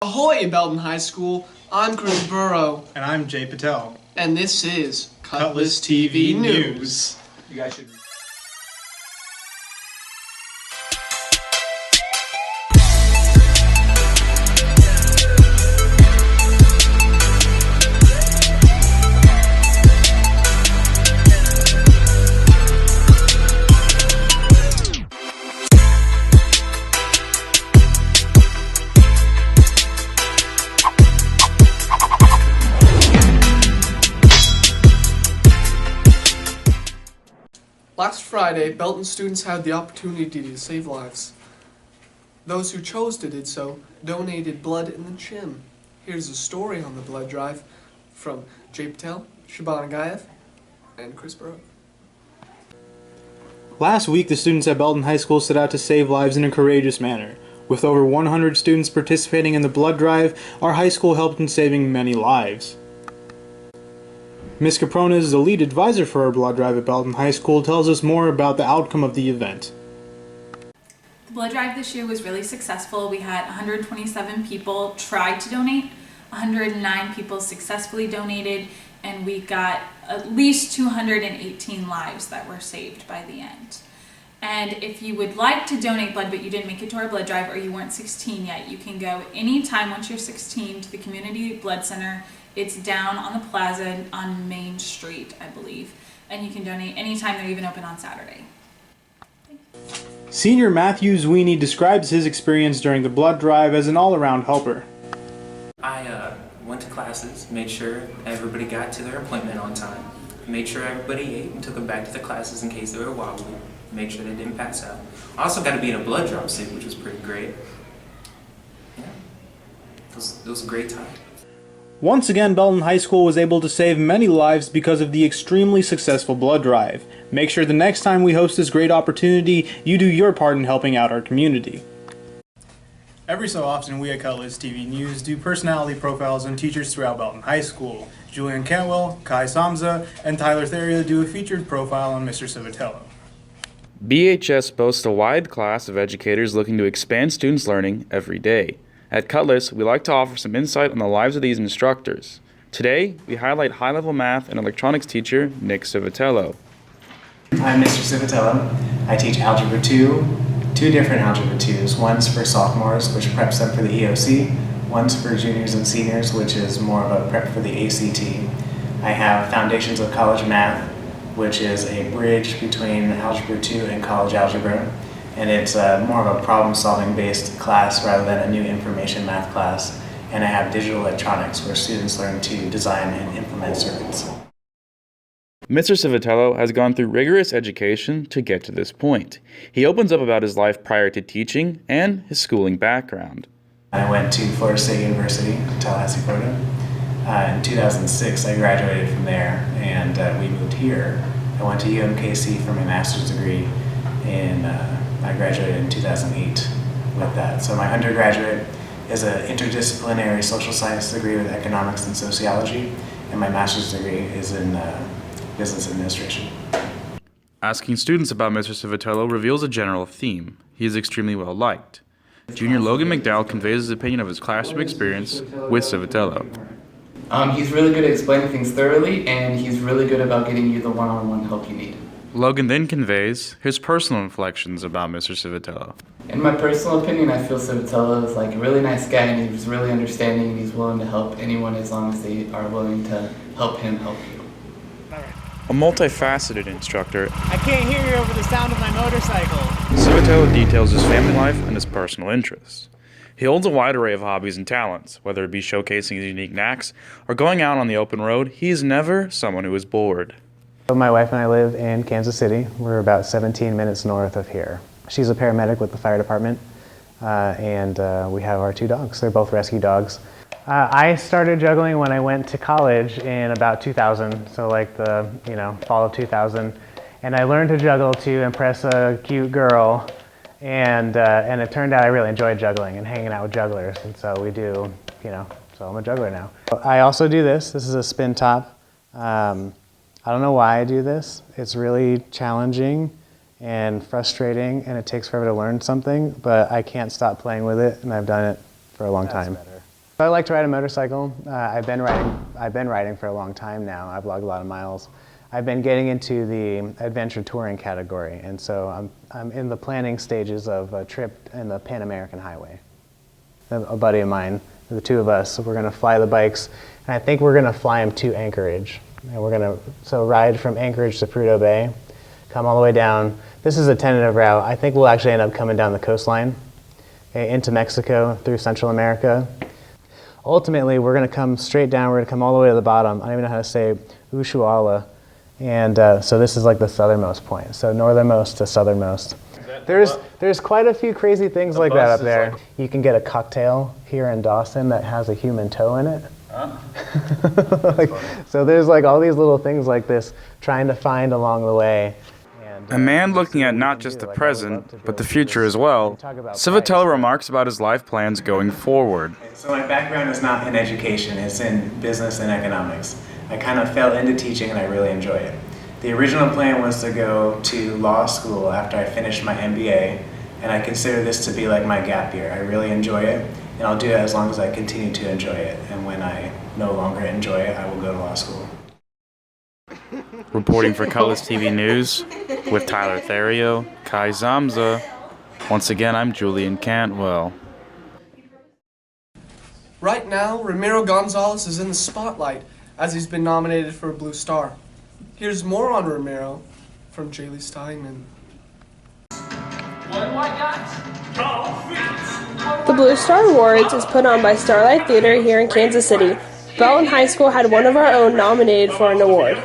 Ahoy, Belton High School! I'm Chris Burrow. And I'm Jay Patel. And this is Cutlass TV News. You guys should... Last Friday, Belton students had the opportunity to save lives. Those who chose to did so donated blood in the gym. Here's a story on the blood drive from Jay Patel, Shabana Gayev, and Chris Burrow. Last week, the students at Belton High School set out to save lives in a courageous manner. With over 100 students participating in the blood drive, our high school helped in saving many lives. Ms. Caprones is the lead advisor for our blood drive at Belton High School, tells us more about the outcome of the event. The blood drive this year was really successful. We had 127 people try to donate, 109 people successfully donated, and we got at least 218 lives that were saved by the end. And if you would like to donate blood but you didn't make it to our blood drive or you weren't 16 yet, you can go anytime once you're 16 to the Community Blood Center. It's down on the plaza on Main Street, I believe, and you can donate anytime. They're even open on Saturday. Senior Matthew Zweeney describes his experience during the blood drive as an all-around helper. I went to classes, made sure everybody got to their appointment on time, made sure everybody ate and took them back to the classes in case they were wobbly, made sure they didn't pass out. I also got to be in a blood draw suit, which was pretty great. Yeah, it was a great time. Once again, Belton High School was able to save many lives because of the extremely successful blood drive. Make sure the next time we host this great opportunity, you do your part in helping out our community. Every so often, we at Cutlass TV News do personality profiles on teachers throughout Belton High School. Julian Cantwell, Kai Samza, and Tyler Theria do a featured profile on Mr. Civitella. BHS boasts a wide class of educators looking to expand students' learning every day. At Cutlass, we like to offer some insight on the lives of these instructors. Today, we highlight high-level math and electronics teacher Nick Civitello. I'm Mr. Civitella. I teach Algebra 2, two different Algebra 2s. One's for sophomores, which preps them for the EOC. One's for juniors and seniors, which is more of a prep for the ACT. I have Foundations of College Math, which is a bridge between Algebra 2 and College Algebra. And it's more of a problem-solving based class rather than a new information math class. And I have digital electronics where students learn to design and implement circuits. Mr. Civitello has gone through rigorous education to get to this point. He opens up about his life prior to teaching and his schooling background. I went to Florida State University, Tallahassee, Florida. In 2006, I graduated from there and we moved here. I went to UMKC for my master's degree and I graduated in 2008 with that. So my undergraduate is an interdisciplinary social science degree with economics and sociology, and my master's degree is in business administration. Asking students about Mr. Civitello reveals a general theme. He is extremely well liked. Junior Logan McDowell conveys his opinion of his classroom experience with Civitello. He's really good at explaining things thoroughly, and he's really good about getting you the one-on-one help you need. Logan then conveys his personal reflections about Mr. Civitello. In my personal opinion, I feel Civitello is like a really nice guy, and he's really understanding, and he's willing to help anyone as long as they are willing to help him help you. A multifaceted instructor, I can't hear you over the sound of my motorcycle. Civitello details his family life and his personal interests. He holds a wide array of hobbies and talents, whether it be showcasing his unique knacks or going out on the open road. He is never someone who is bored. My wife and I live in Kansas City. We're about 17 minutes north of here. She's a paramedic with the fire department, and we have our two dogs. They're both rescue dogs. I started juggling when I went to college in about 2000, so like the fall of 2000, and I learned to juggle to impress a cute girl, and it turned out I really enjoyed juggling and hanging out with jugglers, and so we do, so I'm a juggler now. I also do this. This is a spin top. I don't know why I do this. It's really challenging and frustrating, and it takes forever to learn something, but I can't stop playing with it, and I've done it for a long time. I like to ride a motorcycle. I've been riding for a long time now. I've logged a lot of miles. I've been getting into the adventure touring category, and so I'm in the planning stages of a trip in the Pan American Highway. A buddy of mine, the two of us, we're going to fly the bikes, and I think we're going to fly them to Anchorage. And we're going to ride from Anchorage to Prudhoe Bay, come all the way down. This is a tentative route. I think we'll actually end up coming down the coastline, okay, into Mexico, through Central America. Ultimately, we're going to come straight down. We're going to come all the way to the bottom. I don't even know how to say Ushuaia. And so this is like the southernmost point. So northernmost to southernmost. There's quite a few crazy things like that up there. Like, you can get a cocktail here in Dawson that has a human toe in it. So there's like all these little things like this trying to find along the way. A man looking at not just the present, but the future as well, Civitella remarks about his life plans going forward. So my background is not in education, it's in business and economics. I kind of fell into teaching and I really enjoy it. The original plan was to go to law school after I finished my MBA, and I consider this to be like my gap year. I really enjoy it, and I'll do it as long as I continue to enjoy it. And when I no longer enjoy it, I will go to law school. Reporting for Cutlass TV News, with Tyler Therio, Kai Zamza. Once again, I'm Julian Cantwell. Right now, Romero Gonzalez is in the spotlight as he's been nominated for a Blue Star. Here's more on Romero from Jaylee Steinman. The Blue Star Awards is put on by Starlight Theater here in Kansas City. Belton High School had one of our own nominated for an award.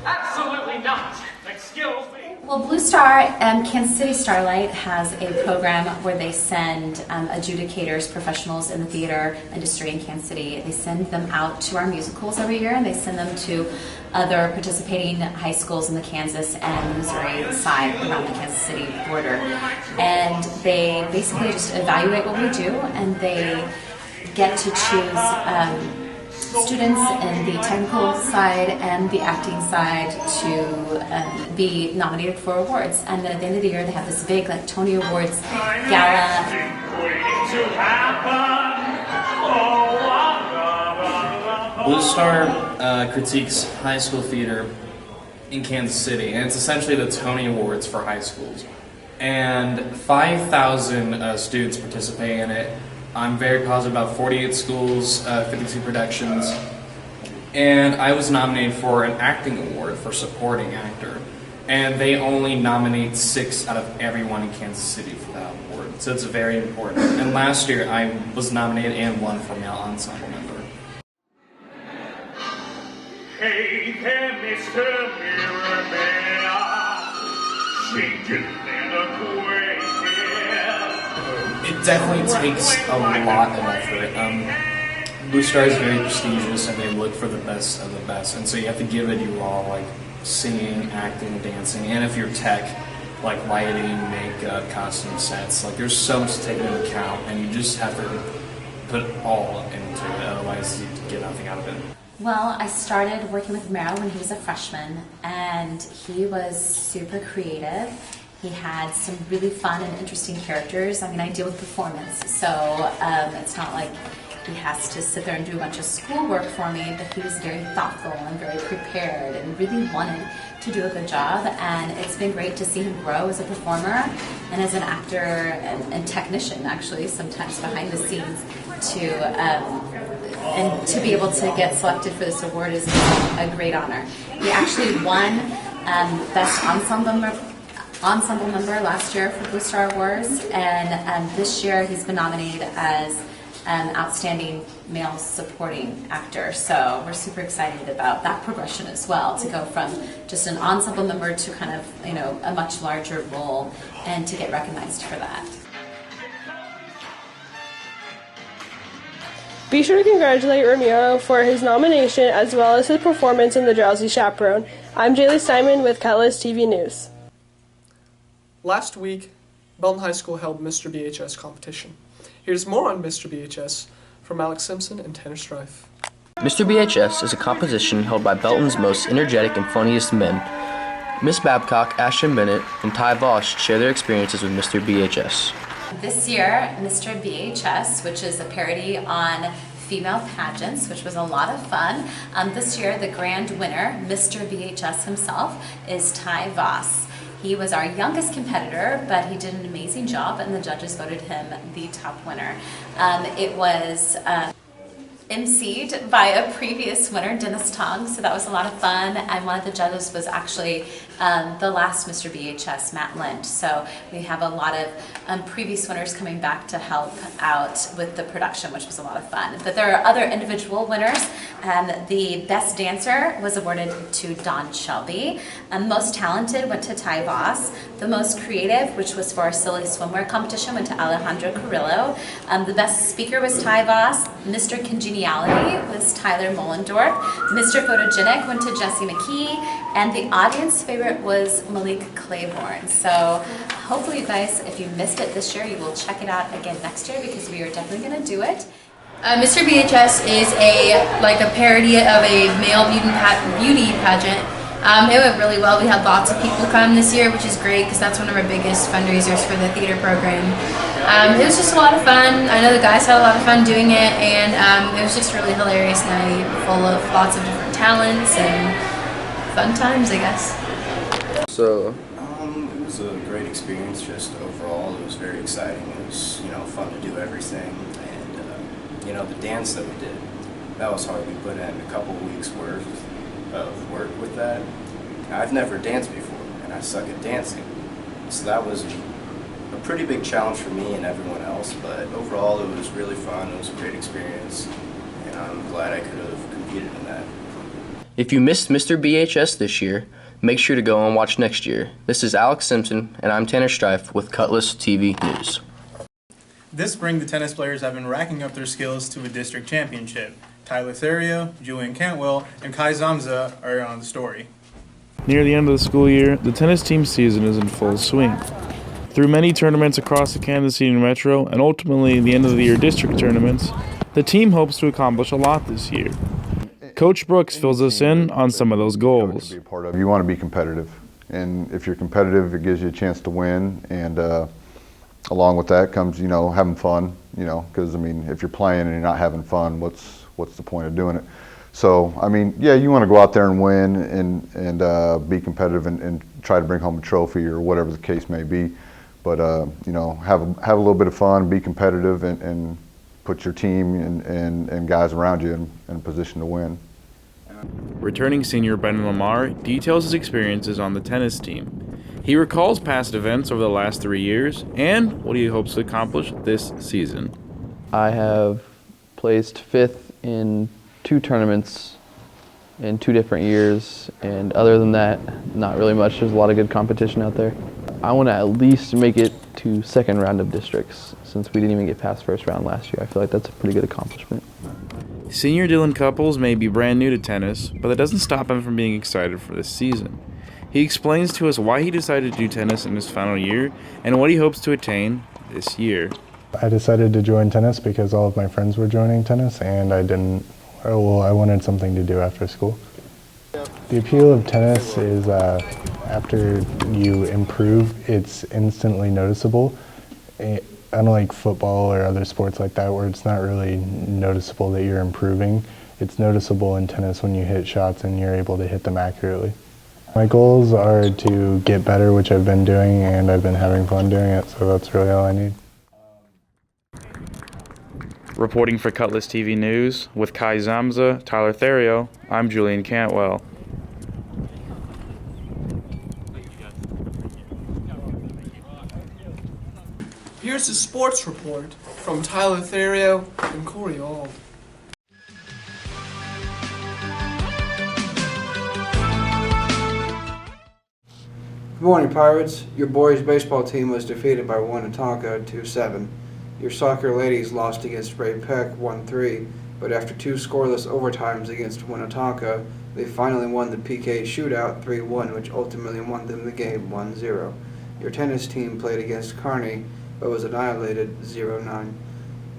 Absolutely not. Excuse me. Well, Blue Star Kansas City Starlight has a program where they send adjudicators, professionals in the theater industry in Kansas City. They send them out to our musicals every year, and they send them to other participating high schools in the Kansas and Missouri side around the Kansas City border. And they basically just evaluate what we do, and they get to choose students in the technical side and the acting side to be nominated for awards. And then at the end of the year, they have this big like Tony Awards gala. Blue Star critiques high school theater in Kansas City, and it's essentially the Tony Awards for high schools. And 5,000 students participate in it. I'm very positive about 48 schools, 52 productions, and I was nominated for an acting award for supporting actor. And they only nominate 6 out of everyone in Kansas City for that award, so it's very important. And last year I was nominated and won for male ensemble member. Hey there, Mr. Mirror Man, changing and acquainted. It definitely takes a lot of effort. Blue Star is very prestigious, and they look for the best of the best, and so you have to give it your all, like singing, acting, dancing, and if you're tech, like lighting, makeup, costume sets, like there's so much to take into account, and you just have to put all into it, otherwise you get nothing out of it. Well, I started working with Romero when he was a freshman, and he was super creative. He had some really fun and interesting characters. I mean, I deal with performance, so it's not like he has to sit there and do a bunch of schoolwork for me, but he was very thoughtful and very prepared and really wanted to do a good job. And it's been great to see him grow as a performer and as an actor and technician, actually, sometimes behind the scenes, and to be able to get selected for this award is a great honor. He actually won Best Ensemble Member last year for Blue Star Awards, and this year he's been nominated as an Outstanding Male Supporting Actor. So we're super excited about that progression as well, to go from just an ensemble member to kind of, a much larger role, and to get recognized for that. Be sure to congratulate Romero for his nomination as well as his performance in The Drowsy Chaperone. I'm Jaylee Steinman with Cutlass TV News. Last week, Belton High School held MrBHS competition. Here's more on MrBHS from Alex Simpson and Tanner Strife. MrBHS is a competition held by Belton's most energetic and funniest men. Miss Babcock, Ashton Bennett, and Ty Vosh share their experiences with MrBHS. This year, MrBHS, which is a parody on female pageants, which was a lot of fun. This year, the grand winner, MrBHS himself, is Ty Voss. He was our youngest competitor, but he did an amazing job, and the judges voted him the top winner. It was emceed by a previous winner, Dennis Tong, so that was a lot of fun, and one of the judges was actually the last MrBHS, Matt Lind. So we have a lot of previous winners coming back to help out with the production, which was a lot of fun. But there are other individual winners. The best dancer was awarded to Dawn Shelby. Most talented went to Ty Voss. The most creative, which was for our silly swimwear competition, went to Alejandro Carrillo. The best speaker was Ty Voss. Mr. Congeniality was Tyler Mollendorf. Mr. Photogenic went to Jesse McKee. And the audience favorite was Malik Claiborne. So hopefully you guys, if you missed it this year, you will check it out again next year, because we are definitely going to do it. MrBHS is a parody of a male beauty pageant. It went really well. We had lots of people come this year, which is great because that's one of our biggest fundraisers for the theater program. It was just a lot of fun. I know the guys had a lot of fun doing it, and it was just a really hilarious night full of lots of different talents and fun times, I guess. So, it was a great experience. Just overall, it was very exciting. It was, fun to do everything. The dance that we did, that was hard. We put in a couple weeks worth of work with that. I've never danced before, and I suck at dancing. So that was a pretty big challenge for me and everyone else, but overall it was really fun. It was a great experience, and I'm glad I could have competed in that. If you missed MrBHS this year, make sure to go and watch next year. This is Alex Simpson, and I'm Tanner Strife with Cutlass TV News. This spring, the tennis players have been racking up their skills to a district championship. Ty Lothario, Julian Cantwell, and Kai Zamza are on the story. Near the end of the school year, the tennis team season is in full swing. Through many tournaments across the Kansas City Metro and ultimately the end of the year district tournaments, the team hopes to accomplish a lot this year. Coach Brooks fills us in on some of those goals. You want to be competitive, and if you're competitive, it gives you a chance to win, and along with that comes, having fun, because, if you're playing and you're not having fun, what's the point of doing it? So, yeah, you want to go out there and win and be competitive and try to bring home a trophy or whatever the case may be. But, have a little bit of fun, be competitive, and put your team and guys around you in a position to win. Returning senior Brendan Lamar details his experiences on the tennis team. He recalls past events over the last 3 years and what he hopes to accomplish this season. I have placed 5th in 2 tournaments in 2 different years, and other than that, not really much. There's a lot of good competition out there. I want to at least make it to 2nd round of districts, since we didn't even get past 1st round last year. I feel like that's a pretty good accomplishment. Senior Dylan Couples may be brand new to tennis, but that doesn't stop him from being excited for this season. He explains to us why he decided to do tennis in his final year and what he hopes to attain this year. I decided to join tennis because all of my friends were joining tennis, and I wanted something to do after school. The appeal of tennis is after you improve, it's instantly noticeable. Unlike football or other sports like that, where it's not really noticeable that you're improving, it's noticeable in tennis when you hit shots and you're able to hit them accurately. My goals are to get better, which I've been doing, and I've been having fun doing it, so that's really all I need. Reporting for Cutlass TV News with Kai Zamza, Tyler Therio, I'm Julian Cantwell. Here's a sports report from Tyler Therio and Corey Auld. Good morning, Pirates. Your boys' baseball team was defeated by Winnetonka 2-7. Your soccer ladies lost against Ray Peck 1-3, but after 2 scoreless overtimes against Winnetonka, they finally won the PK shootout 3-1, which ultimately won them the game 1-0. Your tennis team played against Kearney, but was annihilated 0-9.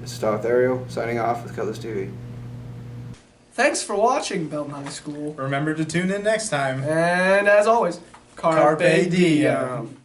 This is Tyler Therio, signing off with Cutlass TV. Thanks for watching, Belton High School. Remember to tune in next time. And as always, Carpe Diem.